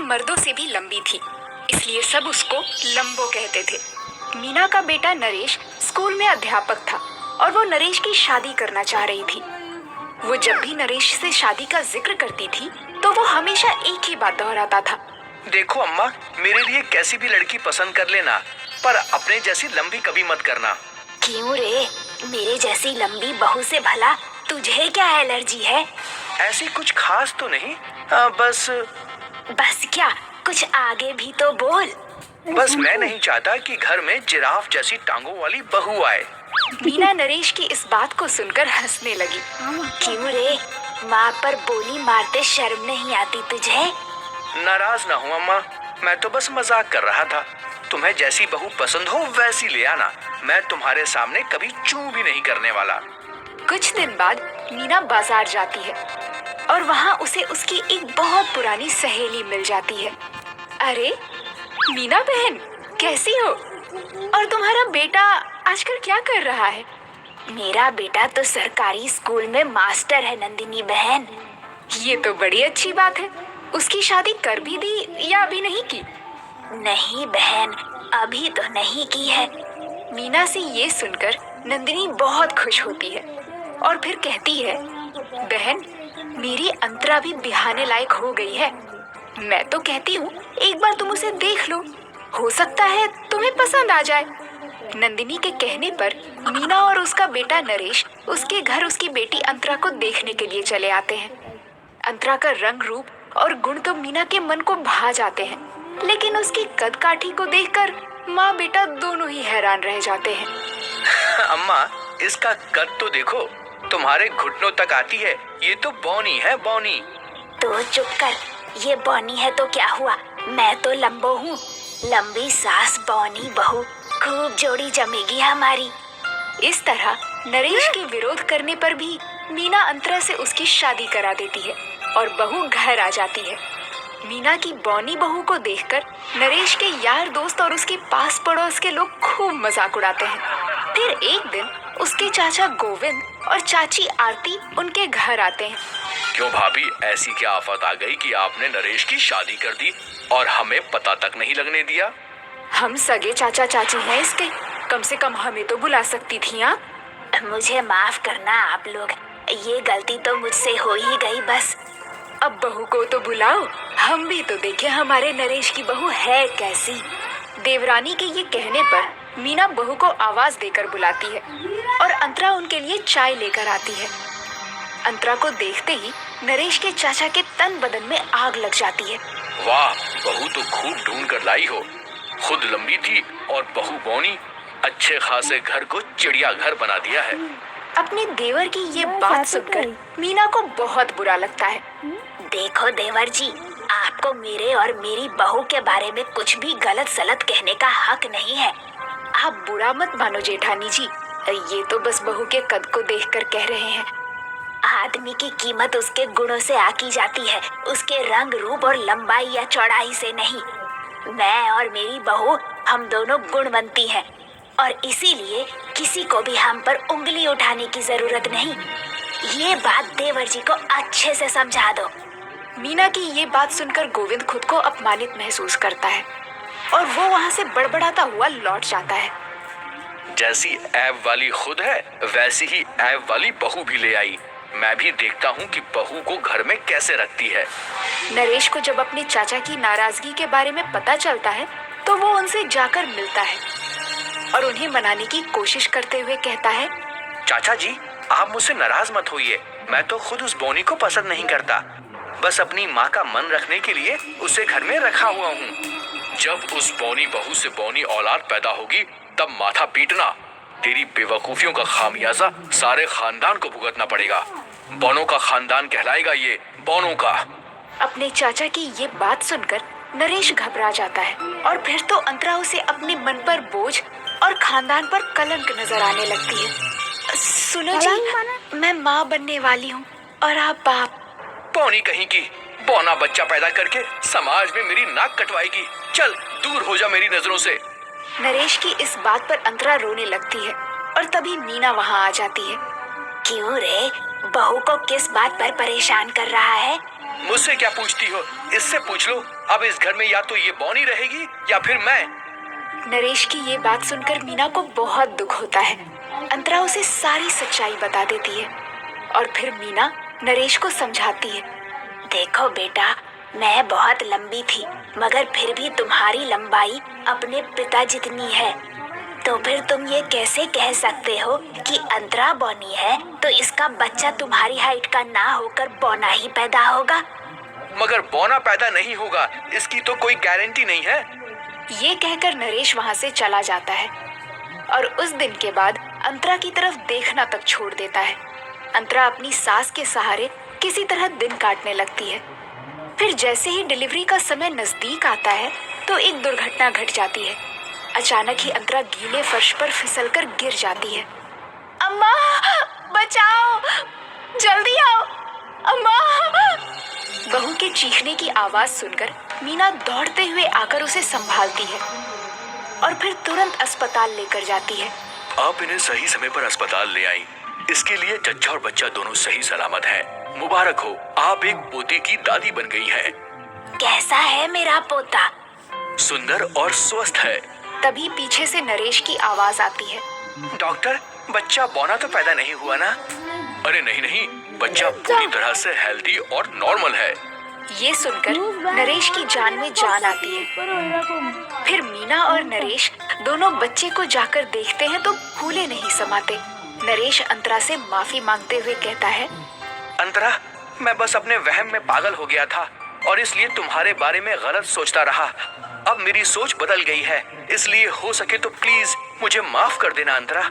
मर्दों से भी लंबी थी, इसलिए सब उसको लंबो कहते थे। मीना का बेटा नरेश स्कूल में अध्यापक था और वो नरेश की शादी करना चाह रही थी। वो जब भी नरेश से शादी का जिक्र करती थी तो वो हमेशा एक ही बात दोहराता था। देखो अम्मा, मेरे लिए कैसी भी लड़की पसंद कर लेना, पर अपने जैसी लंबी कभी मत करना। क्यों रे, मेरे जैसी लंबी बहू से भला तुझे क्या एलर्जी है? ऐसी कुछ खास तो नहीं, बस क्या, कुछ आगे भी तो बोल। बस मैं नहीं चाहता कि घर में जिराफ जैसी टांगों वाली बहू आए। मीना नरेश की इस बात को सुनकर हंसने लगी। क्यों रे, माँ पर बोली मारते शर्म नहीं आती तुझे? नाराज ना हो अम्मा, मैं तो बस मजाक कर रहा था। तुम्हें जैसी बहू पसंद हो वैसी ले आना, मैं तुम्हारे सामने कभी चू भी नहीं करने वाला। कुछ दिन बाद मीना बाजार जाती है और वहाँ उसे उसकी एक बहुत पुरानी सहेली मिल जाती है। अरे मीना बहन, कैसी हो? और तुम्हारा बेटा आजकल क्या कर रहा है? मेरा बेटा तो सरकारी स्कूल में मास्टर है नंदिनी बहन। ये तो बड़ी अच्छी बात है। उसकी शादी कर भी दी या अभी नहीं की? नहीं बहन, अभी तो नहीं की है। मीना से ये सुनकर नंदिनी बहुत खुश होती है और फिर कहती है, बहन, मेरी अंतरा भी बिहाने लायक हो गई है। मैं तो कहती हूँ एक बार तुम उसे देख लो, हो सकता है तुम्हें पसंद आ जाए। नंदिनी के कहने पर मीना और उसका बेटा नरेश उसके घर उसकी बेटी अंतरा को देखने के लिए चले आते हैं। अंतरा का रंग रूप और गुण तो मीना के मन को भा जाते हैं, लेकिन उसकी कद काठी को देखकर माँ बेटा दोनों ही हैरान रह जाते हैं। अम्मा, इसका कद तो देखो, तुम्हारे घुटनों तक आती है। ये तो बौनी है, बौनी। तो चुप कर, ये बौनी है तो क्या हुआ, मैं तो लंबो हूँ। लंबी सास बौनी बहू, खूब जोड़ी जमेगी हमारी। इस तरह नरेश के विरोध करने पर भी मीना अंतरा से उसकी शादी करा देती है और बहू घर आ जाती है। मीना की बौनी बहू को देखकर नरेश के यार दोस्त और उसके पास पड़ोस के लोग खूब मजाक उड़ाते हैं। फिर एक दिन उसके चाचा गोविंद और चाची आरती उनके घर आते हैं। क्यों भाभी, ऐसी क्या आफत आ गई कि आपने नरेश की शादी कर दी और हमें पता तक नहीं लगने दिया? हम सगे चाचा चाची हैं इसके, कम से कम हमें तो बुला सकती थी आप। मुझे माफ करना आप लोग, ये गलती तो मुझसे हो ही गई बस। अब बहू को तो बुलाओ, हम भी तो देखें हमारे नरेश की बहू है कैसी। देवरानी के ये कहने पर मीना बहू को आवाज देकर बुलाती है और अंतरा उनके लिए चाय लेकर आती है। अंतरा को देखते ही नरेश के चाचा के तन बदन में आग लग जाती है। वाह, बहू तो खूब ढूंढ कर लाई हो। खुद लंबी थी और बहू बौनी, अच्छे खासे घर को चिड़िया घर बना दिया है। अपने देवर की ये बात सुनकर मीना को बहुत बुरा लगता है। देखो देवर जी, आपको मेरे और मेरी बहू के बारे में कुछ भी गलत सलत कहने का हक नहीं है। आप बुरा मत मानो जेठानी जी, ये तो बस बहू के कद को देखकर कह रहे हैं। आदमी की कीमत उसके गुणों से आकी जाती है, उसके रंग रूप और लंबाई या चौड़ाई से नहीं। मैं और मेरी बहू, हम दोनों गुणवंती हैं और इसीलिए किसी को भी हम पर उंगली उठाने की जरूरत नहीं। ये बात देवर जी को अच्छे से समझा दो। मीना की ये बात सुनकर गोविंद खुद को अपमानित महसूस करता है और वो वहाँ से बड़बड़ाता हुआ लौट जाता है। जैसी ऐब वाली खुद है, वैसी ही ऐब वाली बहू भी ले आई। मैं भी देखता हूँ कि बहू को घर में कैसे रखती है। नरेश को जब अपने चाचा की नाराजगी के बारे में पता चलता है तो वो उनसे जाकर मिलता है और उन्हें मनाने की कोशिश करते हुए कहता है, चाचा जी, आप मुझसे नाराज मत होइए। मैं तो खुद उस बौनी को पसंद नहीं करता, बस अपनी माँ का मन रखने के लिए उसे घर में रखा हुआ हूँ। जब उस बौनी बहू से बौनी औलाद पैदा होगी तब माथा पीटना। तेरी बेवकूफियों का खामियाजा सारे खानदान को भुगतना पड़ेगा। बौनों का खानदान कहलाएगा ये, बौनों का। अपने चाचा की ये बात सुनकर नरेश घबरा जाता है और फिर तो अंतरा उसे अपने मन पर बोझ और खानदान पर कलंक नजर आने लगती है। सुनो जी, मैं माँ बनने वाली हूँ और आप बाप। बौनी कहीं की, बौना बच्चा पैदा करके समाज में मेरी नाक कटवाएगी। चल दूर हो जा मेरी नजरों से। नरेश की इस बात पर अंतरा रोने लगती है और तभी मीना वहाँ आ जाती है। क्यों रे, बहू को किस बात पर परेशान कर रहा है? मुझसे क्या पूछती हो, इससे पूछ लो। अब इस घर में या तो ये बॉनी रहेगी या फिर मैं। नरेश की ये बात सुनकर मीना को बहुत दुख होता है। अंतरा उसे सारी सच्चाई बता देती है और फिर मीना नरेश को समझाती है। देखो बेटा, मैं बहुत लंबी थी मगर फिर भी तुम्हारी लंबाई अपने पिता जितनी है, तो फिर तुम ये कैसे कह सकते हो कि अंतरा बौनी है तो इसका बच्चा तुम्हारी हाइट का ना होकर बौना ही पैदा होगा। मगर बौना पैदा नहीं होगा, इसकी तो कोई गारंटी नहीं है। ये कहकर नरेश वहाँ से चला जाता है और उस दिन के बाद अंतरा की तरफ देखना तक छोड़ देता है। अंतरा अपनी सास के सहारे किसी तरह दिन काटने लगती है। फिर जैसे ही डिलीवरी का समय नजदीक आता है तो एक दुर्घटना घट जाती है। अचानक ही अंतरा गीले फर्श पर फिसलकर गिर जाती है। अम्मा, बचाओ, जल्दी आओ, अम्मा। बहू के चीखने की आवाज सुनकर मीना दौड़ते हुए आकर उसे संभालती है और फिर तुरंत अस्पताल लेकर जाती है। आप इन्हें सही समय पर अस्पताल ले आई, इसके लिए जच्चा और बच्चा दोनों सही सलामत है। मुबारक हो, आप एक पोते की दादी बन गई हैं। कैसा है मेरा पोता? सुंदर और स्वस्थ है। तभी पीछे से नरेश की आवाज आती है। डॉक्टर, बच्चा बौना तो पैदा नहीं हुआ ना? अरे नहीं नहीं, बच्चा पूरी तरह से हेल्दी और नॉर्मल है। ये सुनकर नरेश की जान में जान आती है। फिर मीना और नरेश दोनों बच्चे को जाकर देखते हैं तो फूले नहीं समाते। नरेश अंतरा से माफी मांगते हुए कहता है, अंतरा, मैं बस अपने वहम में पागल हो गया था और इसलिए तुम्हारे बारे में गलत सोचता रहा। अब मेरी सोच बदल गई है, इसलिए हो सके तो प्लीज मुझे माफ कर देना अंतरा।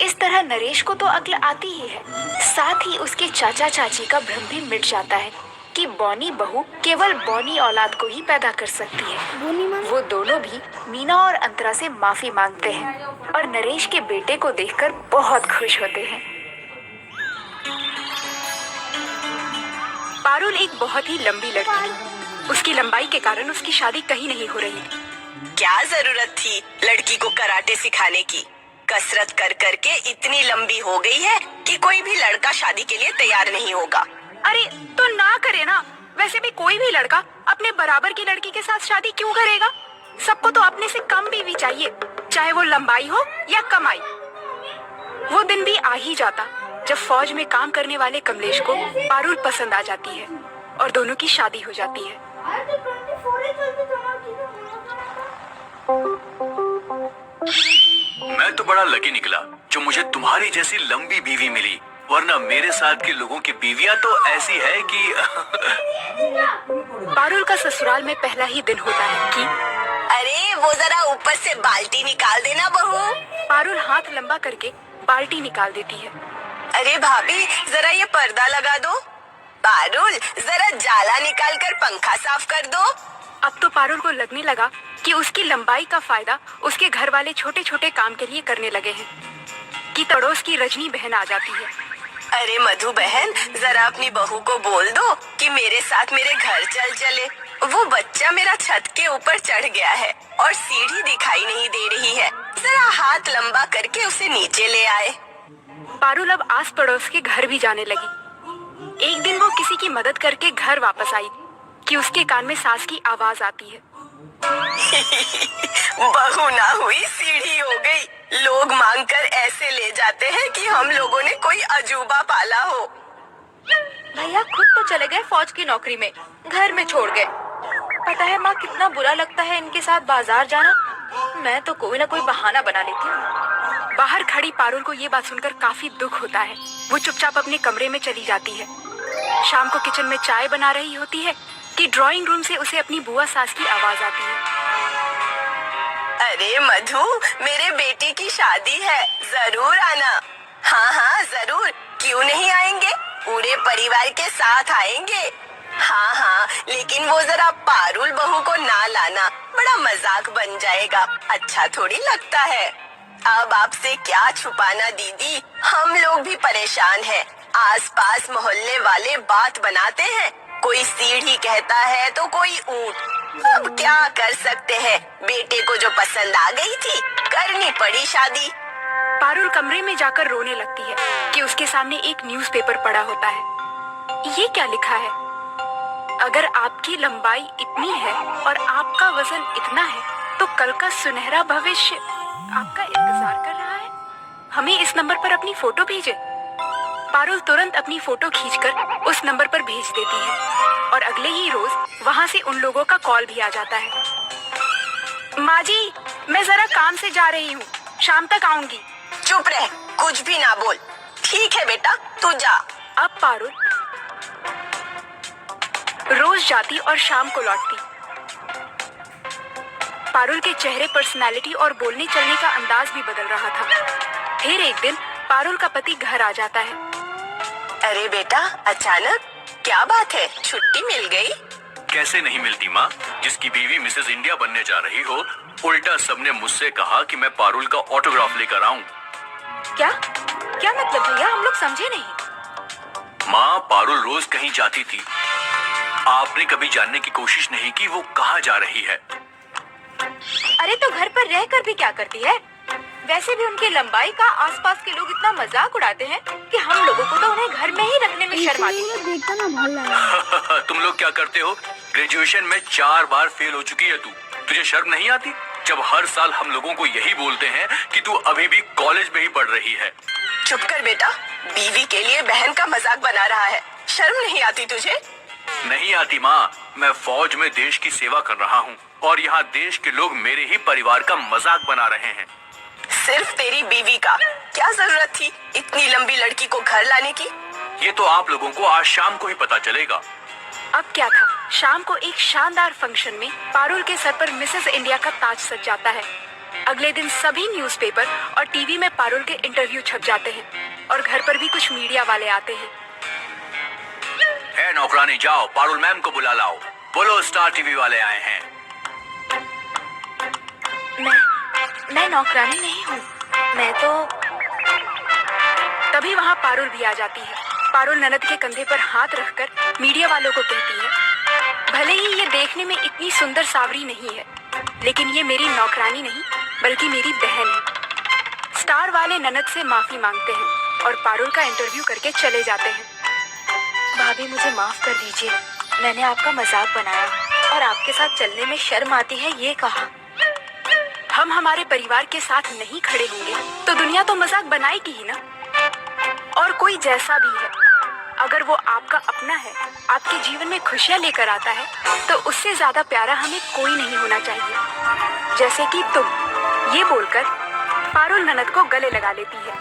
इस तरह नरेश को तो अक्ल आती ही है, साथ ही उसके चाचा चाची का भ्रम भी मिट जाता है कि बौनी बहू केवल बौनी औलाद को ही पैदा कर सकती है। वो दोनों भी मीना और अंतरा से माफी मांगते हैं और नरेश के बेटे को देखकर बहुत खुश होते हैं। पारुल एक बहुत ही लंबी लड़की थी। उसकी लंबाई के कारण उसकी शादी कहीं नहीं हो रही थी। क्या जरूरत थी लड़की को कराटे सिखाने की? कसरत कर कर के इतनी लंबी हो गई है कि कोई भी लड़का शादी के लिए तैयार नहीं होगा। अरे तो ना करे ना, वैसे भी कोई भी लड़का अपने बराबर की लड़की के साथ शादी क्यों करेगा? सबको तो अपने से कम बीवी चाहिए, चाहे वो लंबाई हो या कमाई। वो दिन भी आ ही जाता जब फौज में काम करने वाले कमलेश को पारुल पसंद आ जाती है और दोनों की शादी हो जाती है। मैं तो बड़ा लकी निकला जो मुझे तुम्हारी जैसी लंबी बीवी मिली, वरना मेरे साथ के लोगों की बीवियां तो ऐसी है कि पारुल का ससुराल में पहला ही दिन होता है कि अरे वो जरा ऊपर से बाल्टी निकाल देना बहू। पारुल हाथ लंबा करके बाल्टी निकाल देती है। अरे भाभी, जरा ये पर्दा लगा दो। पारुल, जरा जाला निकाल कर पंखा साफ कर दो। अब तो पारुल को लगने लगा कि उसकी लंबाई का फायदा उसके घर वाले छोटे छोटे काम के लिए करने लगे हैं कि पड़ोस की रजनी बहन आ जाती है। अरे मधु बहन, जरा अपनी बहू को बोल दो कि मेरे साथ मेरे घर चल चले। वो बच्चा मेरा छत के ऊपर चढ़ गया है और सीढ़ी दिखाई नहीं दे रही है। जरा हाथ लंबा करके उसे नीचे ले आए। पारुल अब आस पड़ोस के घर भी जाने लगी। एक दिन वो किसी की मदद करके घर वापस आई कि उसके कान में सास की आवाज आती है। बहू ना हुई सीढ़ी हो गई। लोग मांगकर ऐसे ले जाते हैं कि हम लोगों ने कोई अजूबा पाला हो। भैया खुद तो चले गए फौज की नौकरी में, घर में छोड़ गए। पता है माँ, कितना बुरा लगता है इनके साथ बाजार जाना। मैं तो कोई ना कोई बहाना बना लेती हूँ। बाहर खड़ी पारुल को ये बात सुनकर काफी दुख होता है। वो चुपचाप अपने कमरे में चली जाती है। शाम को किचन में चाय बना रही होती है कि ड्राइंग रूम से उसे अपनी बुआ सास की आवाज आती है। अरे मधु, मेरे बेटे की शादी है, जरूर आना। हाँ हाँ जरूर, क्यों नहीं आएंगे, पूरे परिवार के साथ आएंगे। हाँ हाँ, लेकिन वो जरा पारुल बहू को ना लाना, बड़ा मजाक बन जाएगा, अच्छा थोड़ी लगता है। अब आपसे क्या छुपाना दीदी, हम लोग भी परेशान हैं। आसपास मोहल्ले वाले बात बनाते हैं, कोई सीढ़ी कहता है तो कोई ऊंट। अब क्या कर सकते हैं, बेटे को जो पसंद आ गई थी करनी पड़ी शादी। पारुल कमरे में जाकर रोने लगती है कि उसके सामने एक न्यूज़पेपर पड़ा होता है। ये क्या लिखा है? अगर आपकी लंबाई इतनी है और आपका वजन इतना है तो कल का सुनहरा भविष्य आपका इंतजार कर रहा है। हमें इस नंबर पर अपनी फोटो भेजें। पारुल तुरंत अपनी फोटो खींचकर उस नंबर पर भेज देती है और अगले ही रोज वहाँ से उन लोगों का कॉल भी आ जाता है। माँ जी, मैं जरा काम से जा रही हूँ, शाम तक आऊंगी। चुप रह, कुछ भी ना बोल। ठीक है बेटा, तू जा। अब पारुल रोज जाती और शाम को लौटती। पारुल के चेहरे, पर्सनालिटी और बोलने चलने का अंदाज भी बदल रहा था। फिर एक दिन पारुल का पति घर आ जाता है। अरे बेटा, अचानक क्या बात है? छुट्टी मिल गई? कैसे नहीं मिलती माँ? जिसकी बीवी मिसेस इंडिया बनने जा रही हो, उल्टा सबने मुझसे कहा कि मैं पारुल का ऑटोग्राफ लेकर आऊं। क्या क्या मतलब भैया, हम लोग समझे नहीं। माँ, पारुल रोज कहीं जाती थी। आपने कभी जानने की कोशिश नहीं की वो कहाँ जा रही है? अरे तो घर पर रहकर भी क्या करती है? वैसे भी उनकी लंबाई का आसपास के लोग इतना मजाक उड़ाते हैं कि हम लोगों को तो उन्हें घर में ही रखने में शर्म आती है। देखता ना भाला। तुम लोग क्या करते हो? ग्रेजुएशन में 4 बार फेल हो चुकी है तू। तुझे शर्म नहीं आती? जब हर साल हम लोगों को यही बोलते हैं कि तू अभी भी कॉलेज में ही पढ़ रही है। चुप कर बेटा, बीवी के लिए बहन का मजाक बना रहा है। शर्म नहीं आती तुझे? नहीं आती माँ, मैं फौज में देश की सेवा कर रहा हूँ और यहाँ देश के लोग मेरे ही परिवार का मजाक बना रहे हैं। सिर्फ तेरी बीवी का क्या जरूरत थी इतनी लंबी लड़की को घर लाने की? ये तो आप लोगों को आज शाम को ही पता चलेगा। अब क्या था, शाम को एक शानदार फंक्शन में पारुल के सर पर मिसेस इंडिया का ताज सज जाता है। अगले दिन सभी न्यूज़पेपर और टीवी में पारुल के इंटरव्यू छप जाते हैं और घर पर भी कुछ मीडिया वाले आते हैं। है नौकरानी, जाओ पारुल मैम को बुला लाओ। बोलो स्टार टीवी वाले आए हैं। मैं नौकरानी नहीं हूँ, मैं तो। तभी वहाँ पारुल भी आ जाती है। पारुल ननद के कंधे पर हाथ रखकर मीडिया वालों को कहती है, भले ही ये देखने में इतनी सुंदर सावरी नहीं है, लेकिन ये मेरी नौकरानी नहीं बल्कि मेरी बहन है। स्टार वाले ननद से माफी मांगते हैं और पारुल का इंटरव्यू करके चले जाते हैं। भाभी, मुझे माफ कर दीजिए, मैंने आपका मजाक बनाया और आपके साथ चलने में शर्म आती है ये कहा। हम हमारे परिवार के साथ नहीं खड़े होंगे तो दुनिया तो मजाक बनाएगी ही ना। और कोई जैसा भी है, अगर वो आपका अपना है, आपके जीवन में खुशियाँ लेकर आता है, तो उससे ज्यादा प्यारा हमें कोई नहीं होना चाहिए। जैसे कि तुम। ये बोलकर पारुल ननद को गले लगा लेती है।